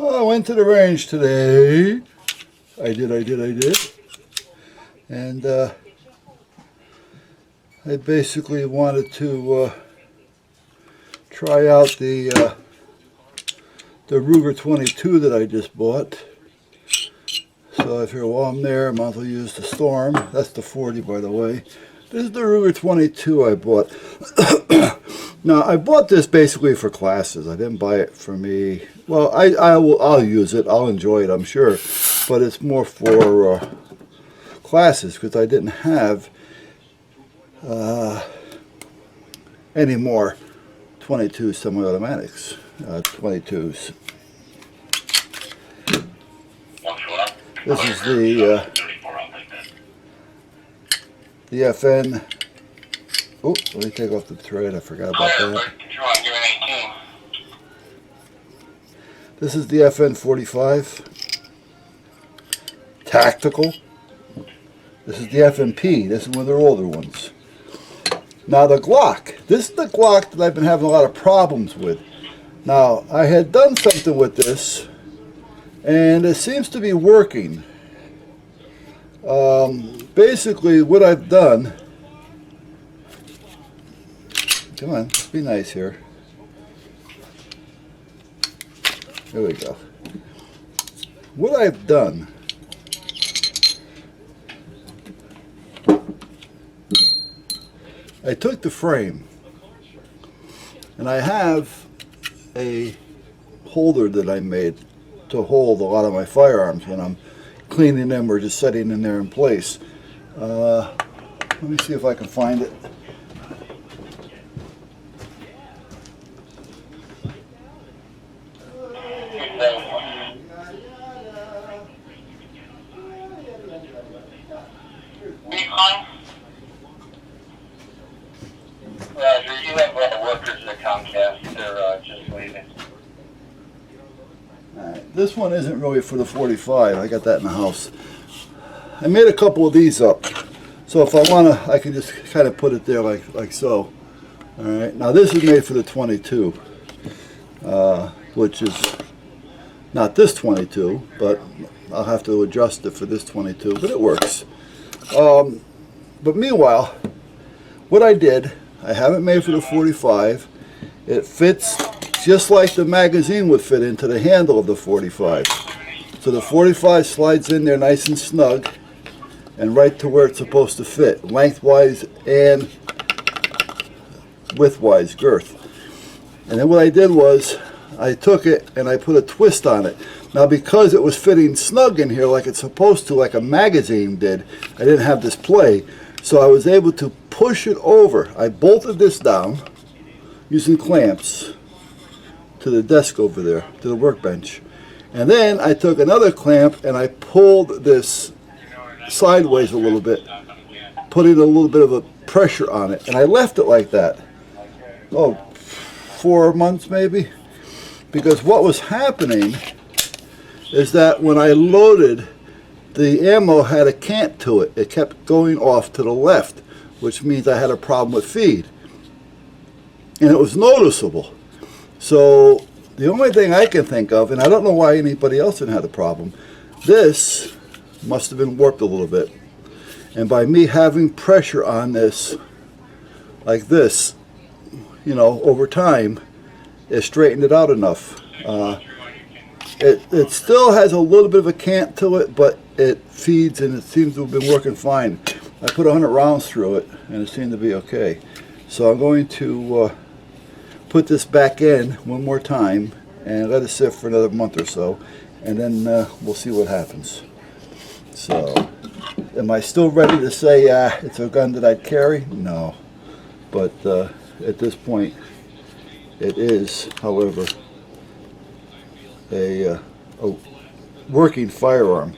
I went to the range today. I did. And I basically wanted to try out the Ruger 22 that I just bought. So I figured while I'm there, I might as well use the Storm. That's the 40, by the way. This is the Ruger 22 I bought. Now, I bought this basically for classes. I didn't buy it for me. Well, I'll use it. I'll enjoy it, I'm sure. But it's more for classes because I didn't have any more 22 semi-automatics. 22s. This is the FN. Oh, let me take off the thread. I forgot about that. This is the FN 45 Tactical. This is the FMP. This is one of their older ones. Now the Glock. This is the Glock that I've been having a lot of problems with. Now I had done something with this, and it seems to be working. Basically, what I've done. Come on, let's be nice here. There we go. What I've done. I took the frame, and I have a holder that I made to hold a lot of my firearms when I'm cleaning them or just setting them there in place. Let me see if I can find it. You have workers at Comcast. They're just leaving. Alright, this one isn't really for the 45. I got that in the house. I made a couple of these up. So if I want to, I can just kind of put it there like so. Alright, now this is made for the 22. Which is not this 22, but I'll have to adjust it for this 22, but it works. But meanwhile, what I did, I have it made for the 45. It fits just like the magazine would fit into the handle of the 45. So the 45 slides in there nice and snug and right to where it's supposed to fit, lengthwise and widthwise, girth. And then what I did was I took it and I put a twist on it. Now because it was fitting snug in here like it's supposed to, like a magazine did, I didn't have this play. So I was able to push it over. I bolted this down using clamps to the desk over there, to the workbench. And then I took another clamp and I pulled this sideways a little bit, putting a little bit of a pressure on it. And I left it like that. Oh, 4 months maybe? Because what was happening is that when I loaded, the ammo had a cant to it. It kept going off to the left, which means I had a problem with feed. And it was noticeable. So the only thing I can think of, and I don't know why anybody else didn't have the problem, this must have been warped a little bit. And by me having pressure on this, like this, you know, over time, it straightened it out enough. It still has a little bit of a cant to it, but it feeds and it seems to have been working fine. I put 100 rounds through it and it seemed to be okay. So I'm going to put this back in one more time and let it sit for another month or so, and then we'll see what happens. So, am I still ready to say it's a gun that I'd carry? No. But at this point, it is, however, a working firearm,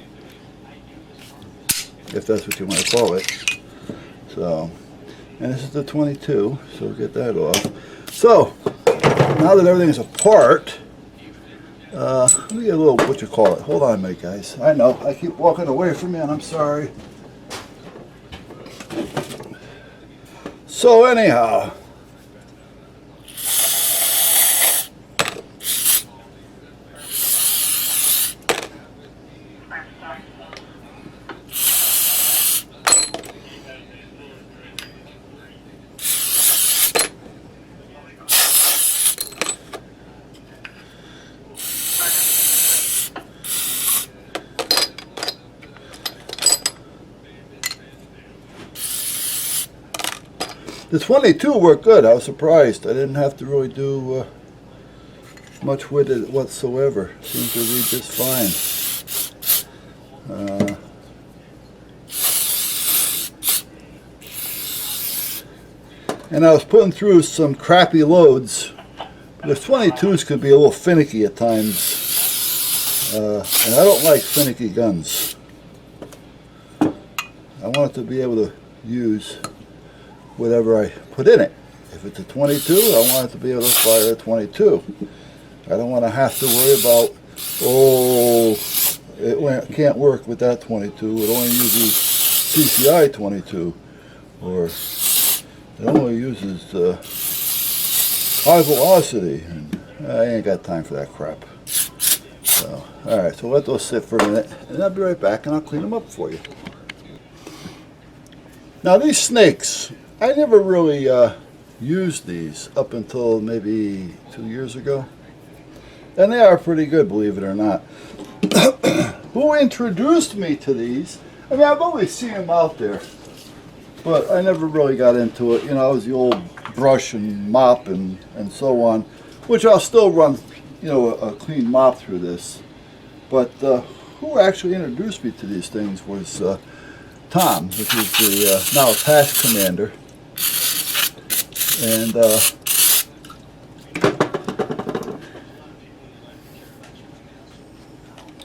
if that's what you want to call it. So, and this is the 22, so we'll get that off. So, now that everything is apart, let me get a little, what you call it. Hold on a minute, guys. I know, I keep walking away from you, and I'm sorry. So anyhow, The 22 worked good. I was surprised. I didn't have to really do much with it whatsoever. Seemed to read just fine. And I was putting through some crappy loads. The 22s could be a little finicky at times. And I don't like finicky guns. I want it to be able to use whatever I put in it. If it's a 22, I want it to be able to fire a 22. I don't want to have to worry about, it can't work with that 22. It only uses CCI 22, or it only uses high velocity. And I ain't got time for that crap. So, all right, so let those sit for a minute, and I'll be right back, and I'll clean them up for you. Now these snakes, I never really used these up until maybe 2 years ago. And they are pretty good, believe it or not. Who introduced me to these? I mean, I've always seen them out there, but I never really got into it. You know, I was the old brush and mop and so on, which I'll still run, you know, a clean mop through this. But who actually introduced me to these things was Tom, which is the now task commander. And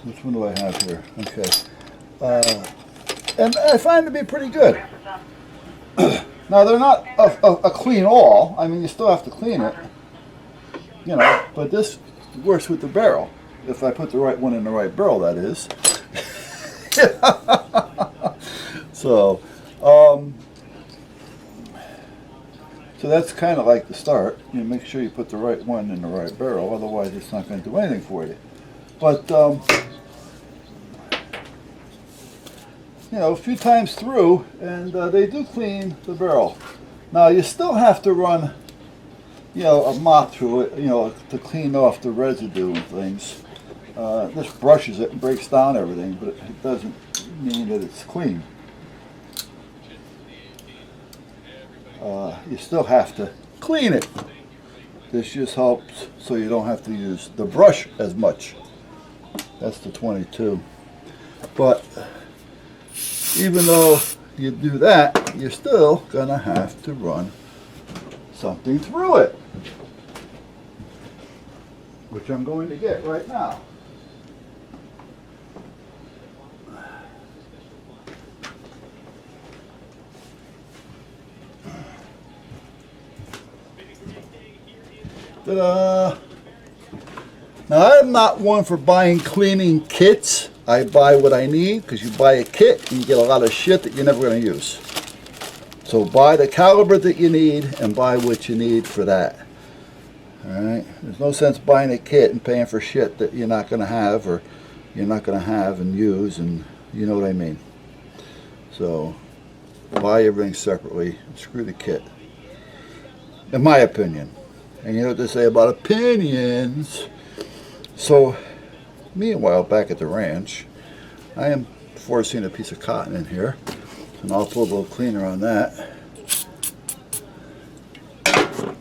which one do I have here? Okay. And I find them to be pretty good. Now, they're not a clean all. I mean, you still have to clean it. You know, but this works with the barrel. If I put the right one in the right barrel, that is. So, so that's kind of like the start. You make sure you put the right one in the right barrel, otherwise it's not going to do anything for you. But, you know, a few times through, and they do clean the barrel. Now, you still have to run, you know, a mop through it, you know, to clean off the residue and things. This brushes it and breaks down everything, but it doesn't mean that it's clean. You still have to clean it. This just helps so you don't have to use the brush as much. That's the 22. But even though you do that, you're still gonna have to run something through it, which I'm going to get right now. Ta-da! Now, I'm not one for buying cleaning kits. I buy what I need, because you buy a kit and you get a lot of shit that you're never going to use. So buy the caliber that you need and buy what you need for that. Alright? There's no sense buying a kit and paying for shit that you're not going to have, or you're not going to have and use, and you know what I mean. So buy everything separately and screw the kit. In my opinion. And you know what they say about opinions. So, meanwhile, back at the ranch, I am forcing a piece of cotton in here, and I'll put a little cleaner on that.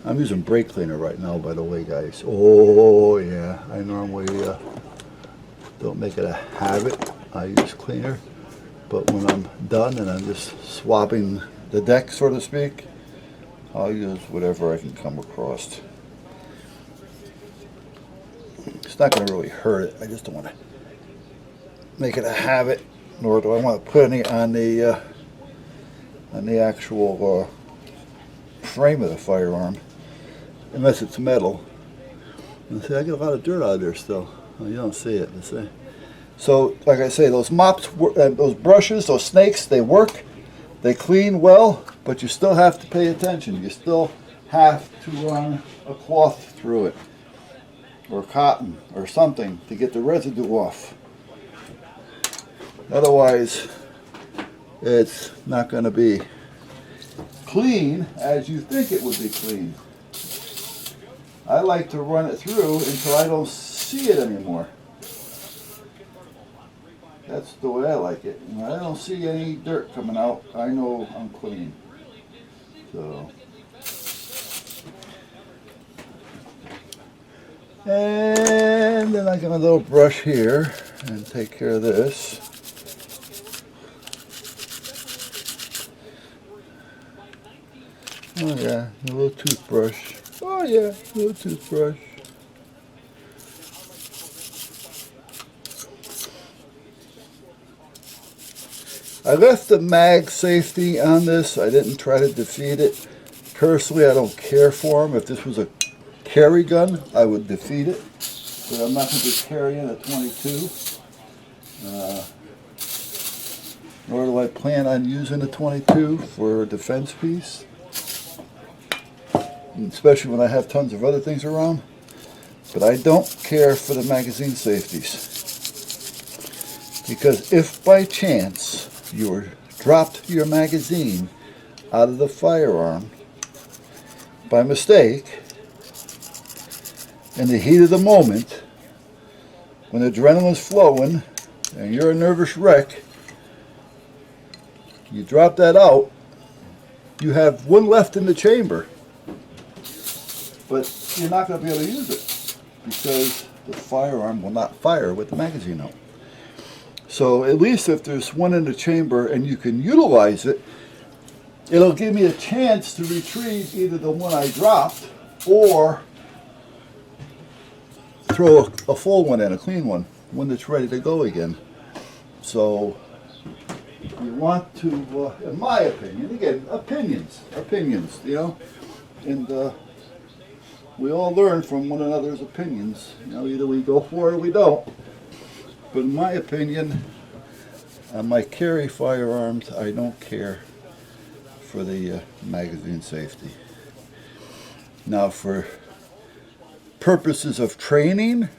I'm using brake cleaner right now, by the way, guys. Oh, yeah, I normally don't make it a habit. I use cleaner, but when I'm done and I'm just swabbing the deck, so to speak, I'll use whatever I can come across. It's not going to really hurt it. I just don't want to make it a habit, nor do I want to put any on the actual frame of the firearm, unless it's metal. And see, I get a lot of dirt out of there still. Oh, you don't see it, you see. So, like I say, those mops, those brushes, those snakes, they work. They clean well, but you still have to pay attention. You still have to run a cloth through it, or cotton, or something to get the residue off. Otherwise, it's not going to be clean as you think it would be clean. I like to run it through until I don't see it anymore. That's the way I like it. When I don't see any dirt coming out, I know I'm clean. So, And then I got a little brush here and take care of this. Oh yeah, a little toothbrush. Oh yeah, a little toothbrush. I left the mag safety on this. I didn't try to defeat it. Personally, I don't care for them. If this was a carry gun, I would defeat it. But I'm not going to be carrying a 22. Nor do I plan on using a 22 for a defense piece. Especially when I have tons of other things around. But I don't care for the magazine safeties. Because if by chance you dropped your magazine out of the firearm by mistake, in the heat of the moment, when adrenaline's flowing and you're a nervous wreck, you drop that out, you have one left in the chamber, but you're not going to be able to use it because the firearm will not fire with the magazine out. So at least if there's one in the chamber and you can utilize it, it'll give me a chance to retrieve either the one I dropped or throw a full one in, a clean one that's ready to go again. So you want to, in my opinion, again, opinions, you know, and we all learn from one another's opinions. You know, either we go for it or we don't. But in my opinion, on my carry firearms, I don't care for the magazine safety. Now, for purposes of training,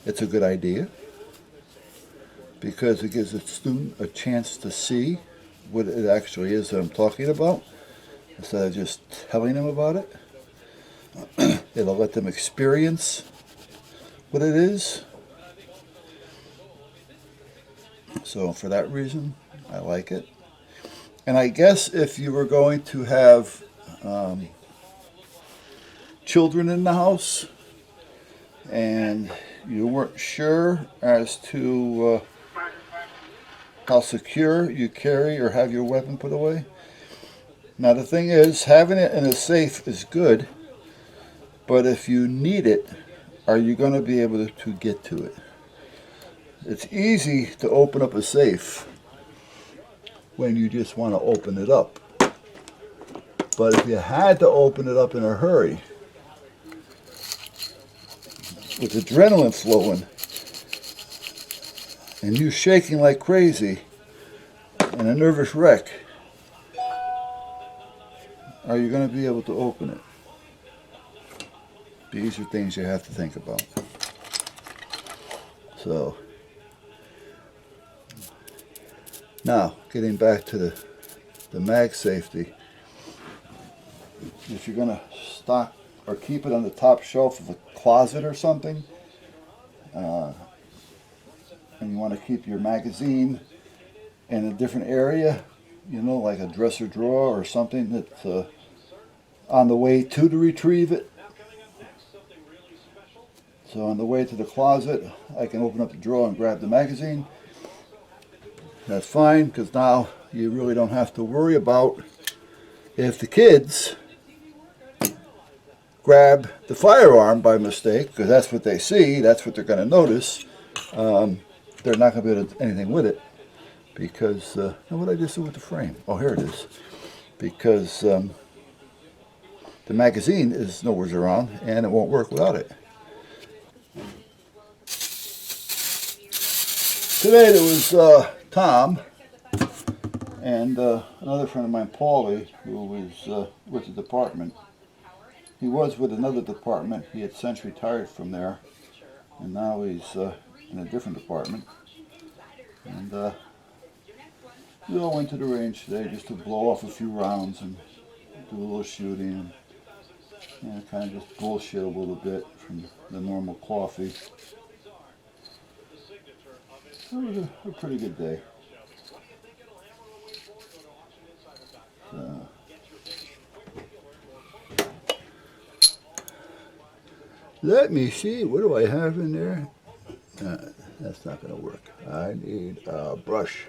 it's a good idea because it gives the student a chance to see what it actually is that I'm talking about instead of just telling them about it. It'll let them experience what it is. So for that reason, I like it. And I guess if you were going to have children in the house and you weren't sure as to how secure you carry or have your weapon put away. Now the thing is, having it in a safe is good, but if you need it, are you going to be able to get to it? It's easy to open up a safe when you just want to open it up. But if you had to open it up in a hurry, with adrenaline flowing, and you shaking like crazy, and a nervous wreck, are you going to be able to open it? These are things you have to think about. So, now, getting back to the mag safety, if you're going to stock or keep it on the top shelf of a closet or something, and you want to keep your magazine in a different area, you know, like a dresser drawer or something that's on the way to retrieve it. So on the way to the closet, I can open up the drawer and grab the magazine. That's fine, because now you really don't have to worry about if the kids grab the firearm by mistake, because that's what they see, that's what they're going to notice. They're not going to be able to do anything with it, because, what did I just do with the frame? Oh, here it is. Because the magazine is nowhere around, and it won't work without it. Today there was Tom and another friend of mine, Paulie, who was with the department. He was with another department. He had since retired from there, and now he's in a different department. And we all went to the range today just to blow off a few rounds and do a little shooting and kind of just bullshit a little bit from the normal coffee. It was a pretty good day. Let me see. What do I have in there? That's not going to work. I need a brush.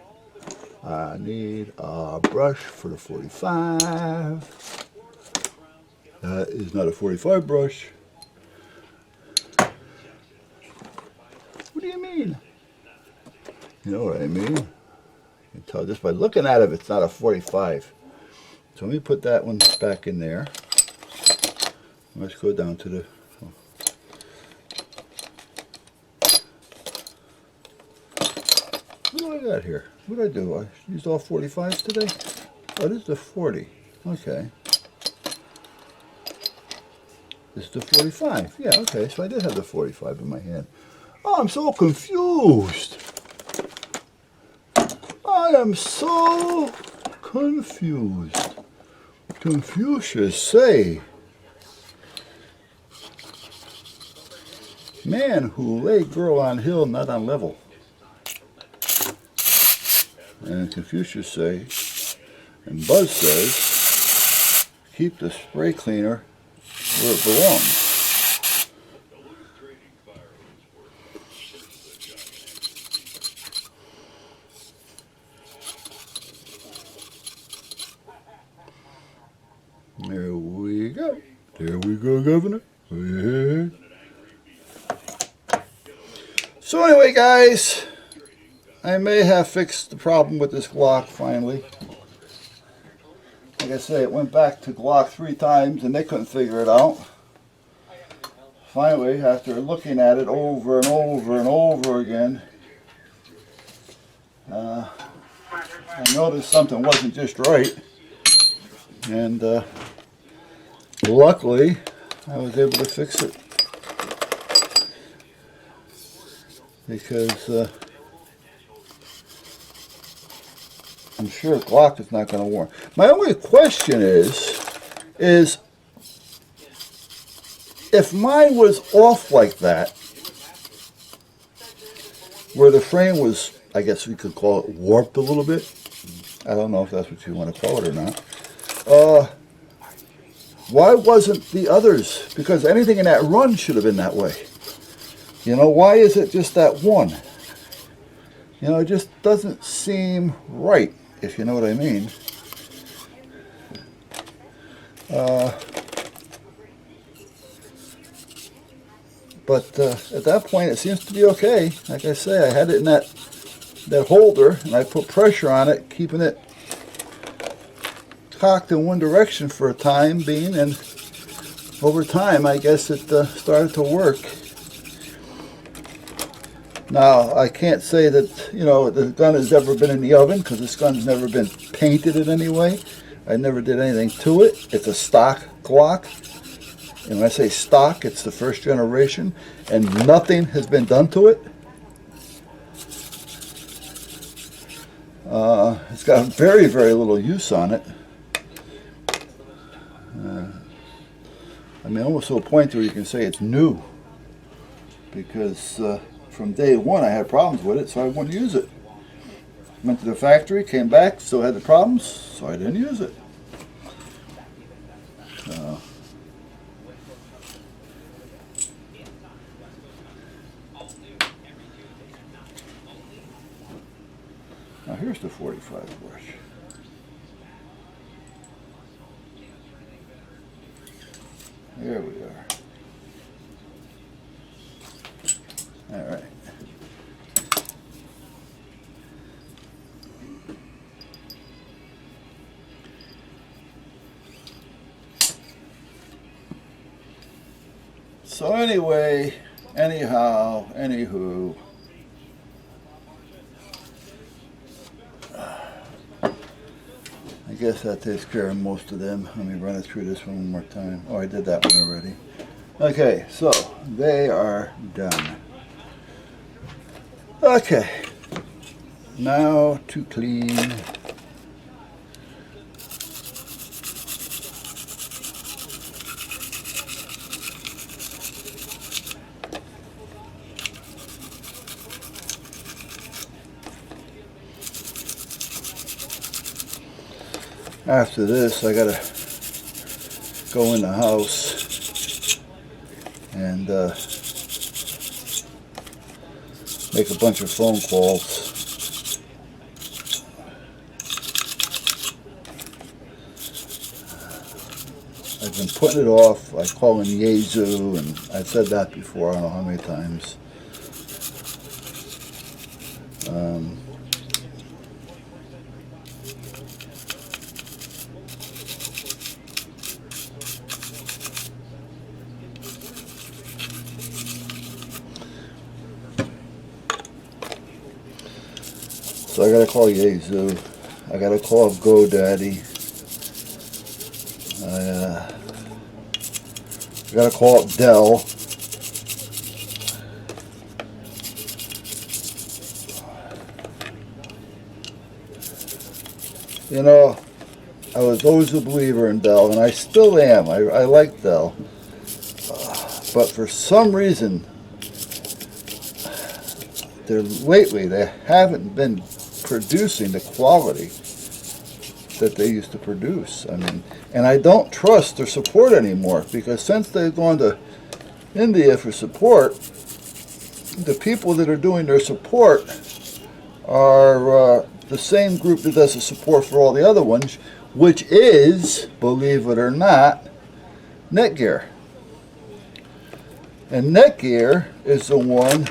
I need a brush for the 45. That is not a 45 brush. What do you mean? You know what I mean? You can tell just by looking at it, it's not a 45. So let me put that one back in there. Let's go down to the... What do I got here? What did I do? I used all 45s today? Oh, this is the 40. Okay. This is the 45. Yeah, okay. So I did have the 45 in my hand. Oh, I'm so confused. I am so confused. Confucius say, man who lay girl on hill, not on level. And Confucius say, and Buzz says, keep the spray cleaner where it belongs. There we go. There we go, Governor. Yeah. So anyway, guys, I may have fixed the problem with this Glock finally. Like I say, it went back to Glock 3 times and they couldn't figure it out. Finally, after looking at it over and over and over again, I noticed something wasn't just right. And luckily, I was able to fix it. Because I'm sure Glock is not going to warn. My only question is if mine was off like that, where the frame was, I guess we could call it warped a little bit. I don't know if that's what you want to call it or not. Why wasn't the others? Because anything in that run should have been that way. You know, why is it just that one? You know, it just doesn't seem right, if you know what I mean. But at that point, it seems to be okay. Like I say, I had it in that holder, and I put pressure on it, keeping it cocked in one direction for a time being, and over time, I guess it started to work. Now, I can't say that, you know, the gun has ever been in the oven, because this gun's never been painted in any way. I never did anything to it. It's a stock Glock. And when I say stock, it's the first generation, and nothing has been done to it. It's got very, very little use on it. I mean, almost to a point where you can say it's new. Because from day one, I had problems with it, so I wouldn't use it. Went to the factory, came back, still had the problems, so I didn't use it. Now here's the 45 brush. There we are. All right. So anyway, anywho, I guess that takes care of most of them. Let me run it through this one more time. Oh, I did that one already. Okay, so they are done. Okay, now to clean. After this, I gotta go in the house and make a bunch of phone calls. I've been putting it off. I call him Yezu, and I've said that before. I don't know how many times. So I gotta call Yezu. I gotta call GoDaddy. I gotta call up Dell. You know, I was always a believer in Dell, and I still am. I like Dell. But for some reason, lately they haven't been producing the quality that they used to produce. I mean, and I don't trust their support anymore, because since they've gone to India for support, the people that are doing their support are the same group that does the support for all the other ones, which is, believe it or not, Netgear. And Netgear is the one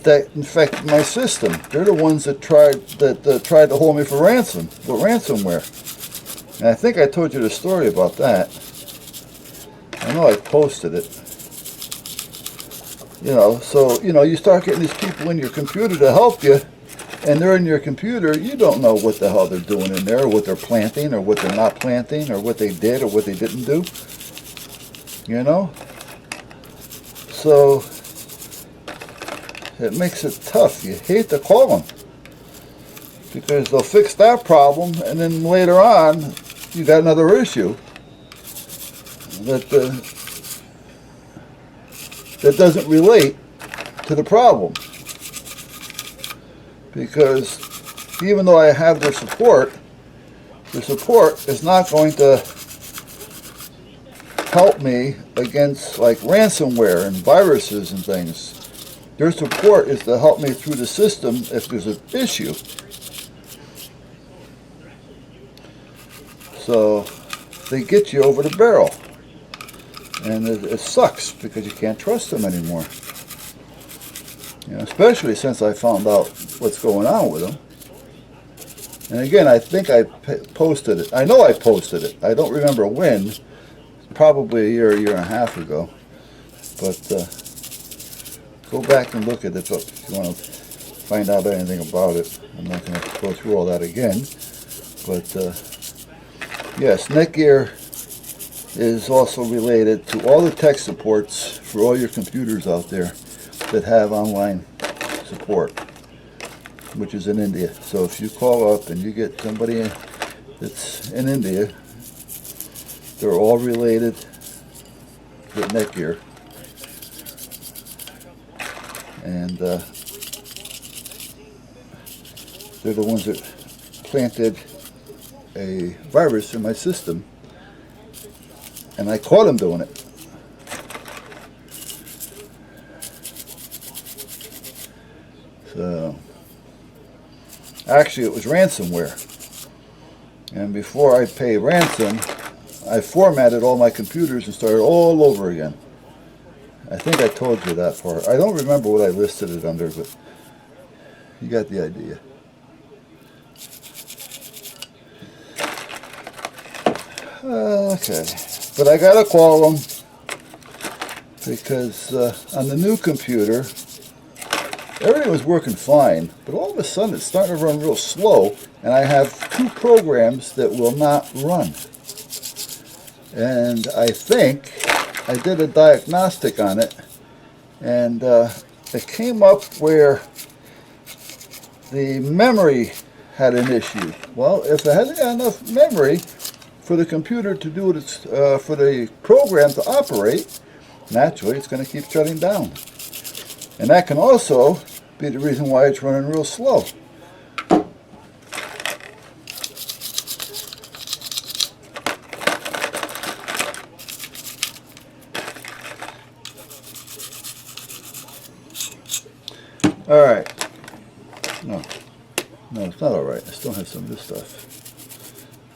that infected my system. They're the ones that tried to hold me for ransom with ransomware. And I think I told you the story about that. I know I posted it. You know, so you start getting these people in your computer to help you, and they're in your computer. You don't know what the hell they're doing in there, or what they're planting, or what they're not planting, or what they did, or what they didn't do. You know? So it makes it tough. You hate to call them, because they'll fix that problem, and then later on you got another issue that doesn't relate to the problem. Because even though I have their support is not going to help me against like ransomware and viruses and things. Their support is to help me through the system if there's an issue. So they get you over the barrel. And it sucks, because you can't trust them anymore. You know, especially since I found out what's going on with them. And again, I think I posted it. I know I posted it. I don't remember when. Probably a year and a half ago. But go back and look at it if you want to find out anything about it. I'm not going to go through all that again. But yes, Netgear is also related to all the tech supports for all your computers out there that have online support, which is in India. So if you call up and you get somebody that's in India, they're all related with Netgear. And they're the ones that planted a virus in my system, and I caught them doing it. So actually it was ransomware, and before I pay ransom, I formatted all my computers and started all over again. I think I told you that part. I don't remember what I listed it under, but you got the idea. Okay, but I gotta call them, because on the new computer everything was working fine, but all of a sudden it's starting to run real slow, and I have 2 programs that will not run. And I think I did a diagnostic on it, and it came up where the memory had an issue. Well, if it hasn't got enough memory for the computer to do its, for the program to operate, naturally it's going to keep shutting down. And that can also be the reason why it's running real slow. All right. No, it's not all right. I still have some of this stuff.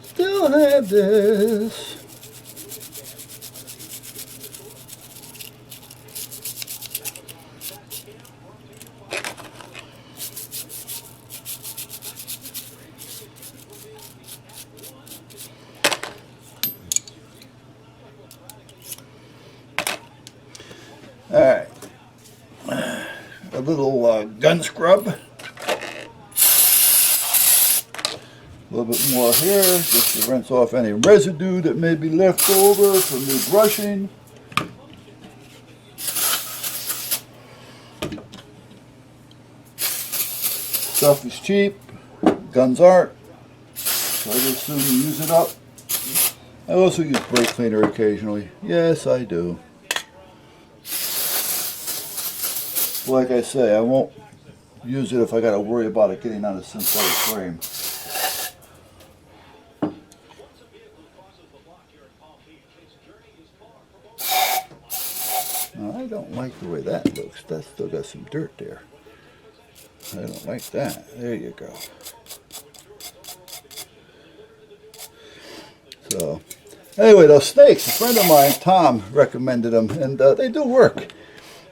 Still have this. All right. A little gun scrub. A little bit more here, just to rinse off any residue that may be left over from the brushing. Stuff is cheap, guns aren't, so I just soon use it up. I also use brake cleaner occasionally. Yes, I do. Like I say, I won't use it if I got to worry about it getting on a synthetic frame. Now, I don't like the way that looks. That's still got some dirt there. I don't like that. There you go. So, anyway, those snakes, a friend of mine, Tom, recommended them, and they do work.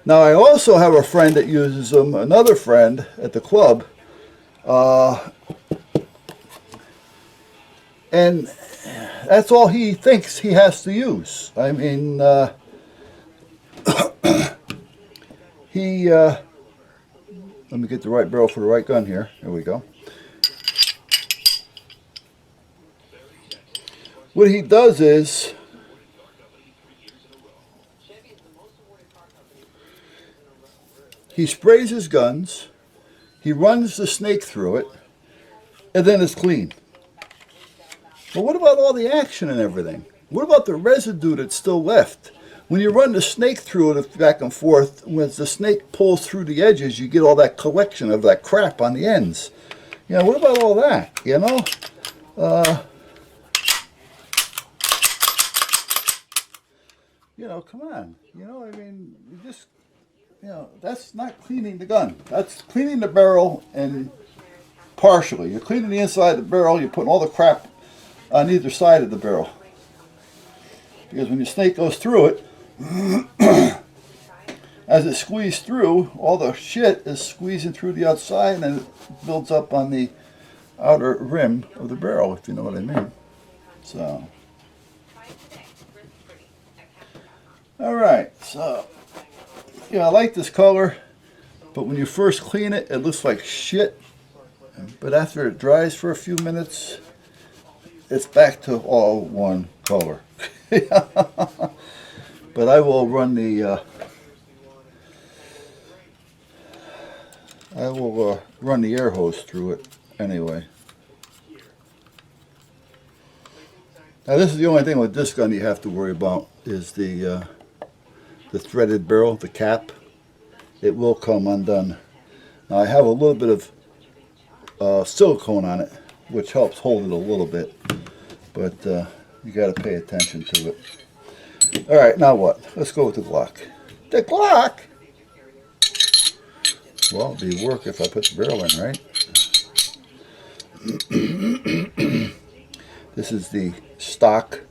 Now, I also have a friend that uses them, another friend at the club, and that's all he thinks he has to use. I mean, let me get the right barrel for the right gun here. There we go. What he does is, he sprays his guns, he runs the snake through it, and then it's clean. But what about all the action and everything? What about the residue that's still left? When you run the snake through it back and forth, when the snake pulls through the edges, you get all that collection of that crap on the ends. You know, what about all that, you know? You know, come on. You know, I mean, you just, you know, that's not cleaning the gun. That's cleaning the barrel and partially. You're cleaning the inside of the barrel, you're putting all the crap on either side of the barrel. Because when your snake goes through it, as it squeezes through, all the shit is squeezing through the outside and it builds up on the outer rim of the barrel, if you know what I mean. So, alright, so, yeah, I like this color, but when you first clean it, it looks like shit. But after it dries for a few minutes, it's back to all one color. But I will run the run the air hose through it anyway. Now this is the only thing with this gun you have to worry about is the threaded barrel, the cap. It will come undone. Now I have a little bit of silicone on it, which helps hold it a little bit, but you got to pay attention to it. All right, now what? Let's go with the Glock. The Glock? Well, it'd be work if I put the barrel in, right? This is the stock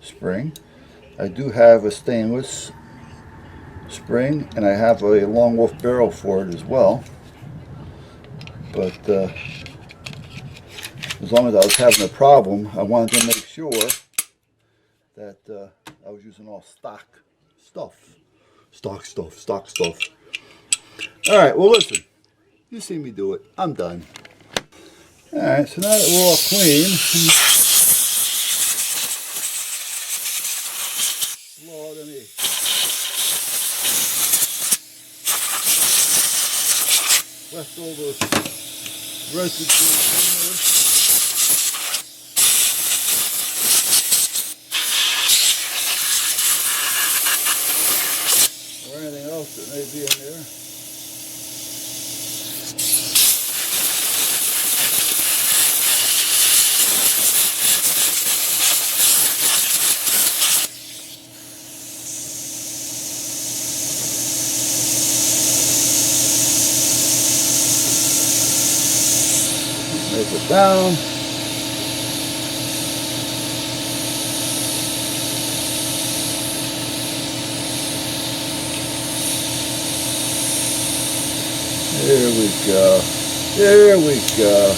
spring. I do have a stainless spring, and I have a Long Wolf barrel for it as well. But as long as I was having a problem, I wanted to make sure that I was using all stock stuff. Stock stuff. Alright, well listen, you see me do it. I'm done. Alright, so now that we're all clean, blow out any leftover residue in there. Or anything else that may be in there. Wipe it down. There we go. There we go.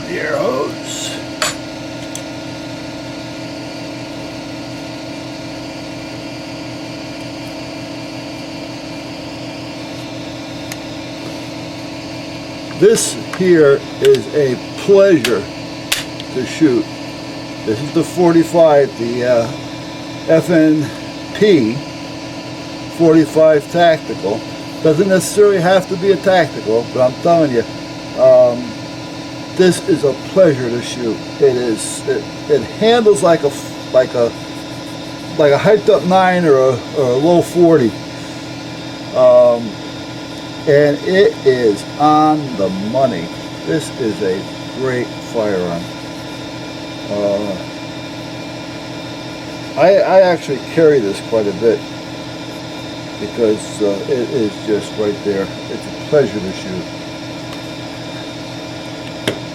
The air hose. This here is a pleasure to shoot. This is the 45, the FNP 45 Tactical. Doesn't necessarily have to be a tactical, but I'm telling you, this is a pleasure to shoot. It is. It handles like a hyped up 9 or a low 40, and it is on the money. This is a great firearm. I actually carry this quite a bit because it is just right there. It's a pleasure to shoot.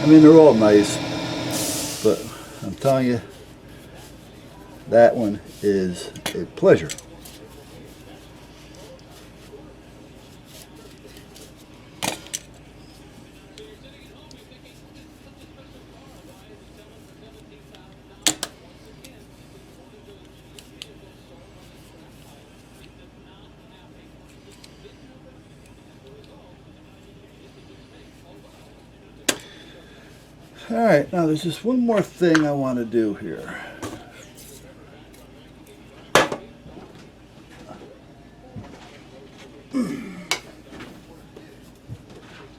I mean, they're all nice, but I'm telling you, that one is a pleasure. All right, now there's just one more thing I want to do here.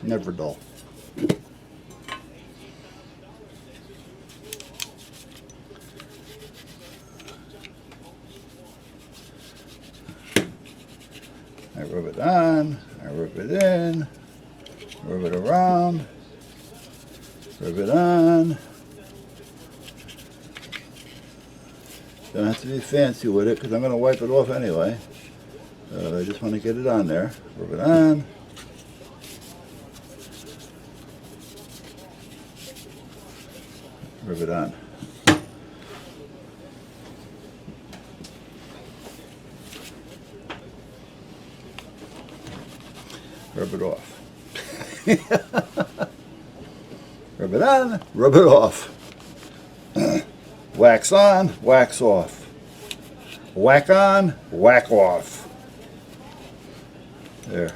Never dull. I rub it on, I rub it in. Rub it around. Rub it on. Don't have to be fancy with it because I'm going to wipe it off anyway. I just want to get it on there. Rub it on. Rub it on. Rub it off. Rub it on, rub it off. Wax on, wax off. Whack on, whack off. There.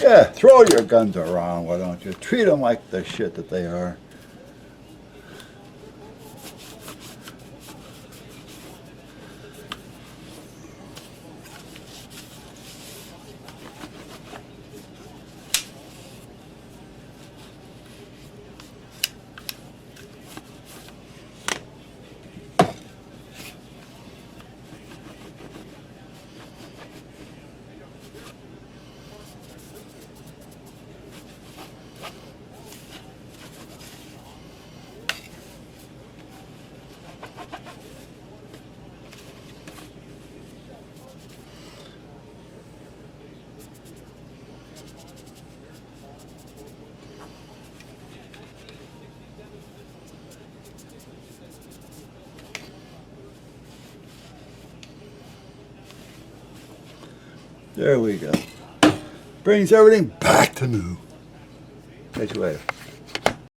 Yeah, throw your guns around, why don't you? Treat them like the shit that they are. There we go. Brings everything back to new. Catch you later.